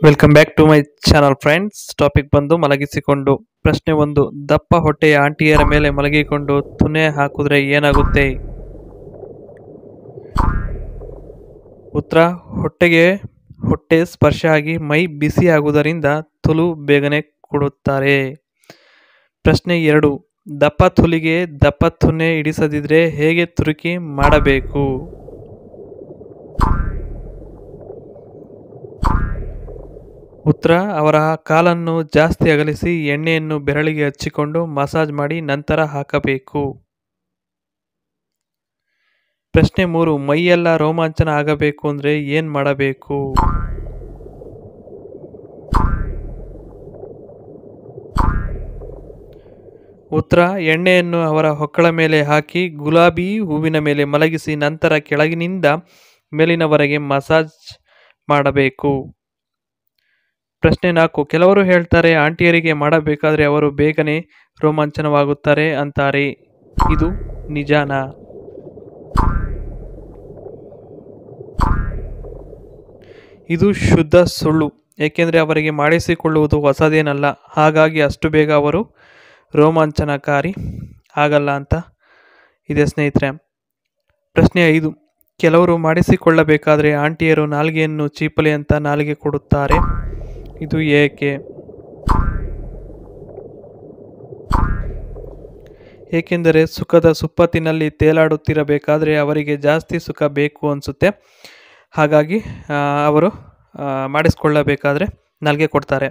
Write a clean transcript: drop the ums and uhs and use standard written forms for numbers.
Welcome back to my channel friends. Topic ಬಂದು ಮಲಗಿಸಿಕೊಂಡು. ಪ್ರಶ್ನೆ 1. ದಪ್ಪ ಹೊಟ್ಟೆಯ ಆಂಟಿಯರ ಮೇಲೆ ಮಲಗಿಕೊಂಡು ತುನೆ ಹಾಕಿದ್ರೆ ಏನಾಗುತ್ತೆ? ಉತ್ತರ: ಹೊಟ್ಟೆ ಸ್ಪರ್ಶ ಆಗಿ ಮೈ ಬಿಸಿ ಆಗುವುದರಿಂದ ತುಲು ಬೇಗನೆ ಕೊಡುತ್ತಾರೆ. ಪ್ರಶ್ನೆ 2. ದಪ್ಪ ತುಲಿಗೆ ದಪ್ಪ ತುನೆ ಹಿಡಿಸದಿದ್ರೆ ಹೇಗೆ ತುರುಕಿ ಮಾಡಬೇಕು? ಉತ್ತರ: ಅವರ ಕಾಲನ್ನು ಜಾಸ್ತಿ ಅಗಲಿಸಿ ಎಣ್ಣೆಯನ್ನು ಬೆರಳಿಗೆ ಹಚ್ಚಿಕೊಂಡು ಮಸಾಜ್ ಮಾಡಿ ನಂತರ ಹಾಕಬೇಕು. ಪ್ರಶ್ನೆ 3. ಮೈಯೆಲ್ಲ ರೋಮಾಂಚನ ಆಗಬೇಕು ಅಂದ್ರೆ ಏನ್ ಮಾಡಬೇಕು? ಉತ್ತರ: ಎಣ್ಣೆಯನ್ನು ಅವರ ಹೊಕ್ಕಳ ಮೇಲೆ ಹಾಕಿ ಗುಲಾಬಿ ಹೂವಿನ ಮೇಲೆ ಮಲಗಿಸಿ ನಂತರ ಕೆಳಗಿನಿಂದ ಮೇಲಿನವರೆಗೆ ಮಸಾಜ್ ಮಾಡಬೇಕು. ಪ್ರಶ್ನೆ 4. ಕೆಲವರು ಹೇಳ್ತಾರೆ ಆಂಟಿಯರಿಗೆ ಮಾಡಬೇಕಾದ್ರೆ ಅವರು ಬೇಗನೆ ರೋಮಾಂಚನವಾಗುತ್ತಾರೆ ಅಂತಾರೆ. ಇದು ನಿಜಾನಾ? ಇದು ಶುದ್ಧ ಸುಳ್ಳು. ಏಕೆಂದರೆ ಅವರಿಗೆ ಮಾಡಿಸಿಕೊಳ್ಳುವುದು ಹೊಸದೇನಲ್ಲ. ಹಾಗಾಗಿ ಅಷ್ಟು ಬೇಗ ಅವರು ರೋಮಾಂಚನಕಾರಿ ಆಗಲ್ಲ ಅಂತ ಇದೆ ಸ್ನೇಹಿತರೆ. ಪ್ರಶ್ನೆ 5. ಕೆಲವರು ಮಾಡಿಸಿಕೊಳ್ಳಬೇಕಾದ್ರೆ ಆಂಟಿಯರು ನಾಲಿಗೆಯನ್ನು ಚೀಪಲಿ ಅಂತ ನಾಲಿಗೆ ಕೊಡುತ್ತಾರೆ. ಇದು ಏಕೆ? ಏಕೆಂದರೆ ಸುಖದ ಸುಪ್ಪತ್ತಿನಲ್ಲಿ ತೇಲಾಡುತ್ತಿರಬೇಕಾದ್ರೆ ಅವರಿಗೆ ಜಾಸ್ತಿ ಸುಖ ಬೇಕು ಅನಿಸುತ್ತೆ. ಹಾಗಾಗಿ ಅವರು ಮಾಡಿಸಿಕೊಳ್ಳಬೇಕಾದ್ರೆ ನಾಲಿಗೆ ಕೊಡ್ತಾರೆ.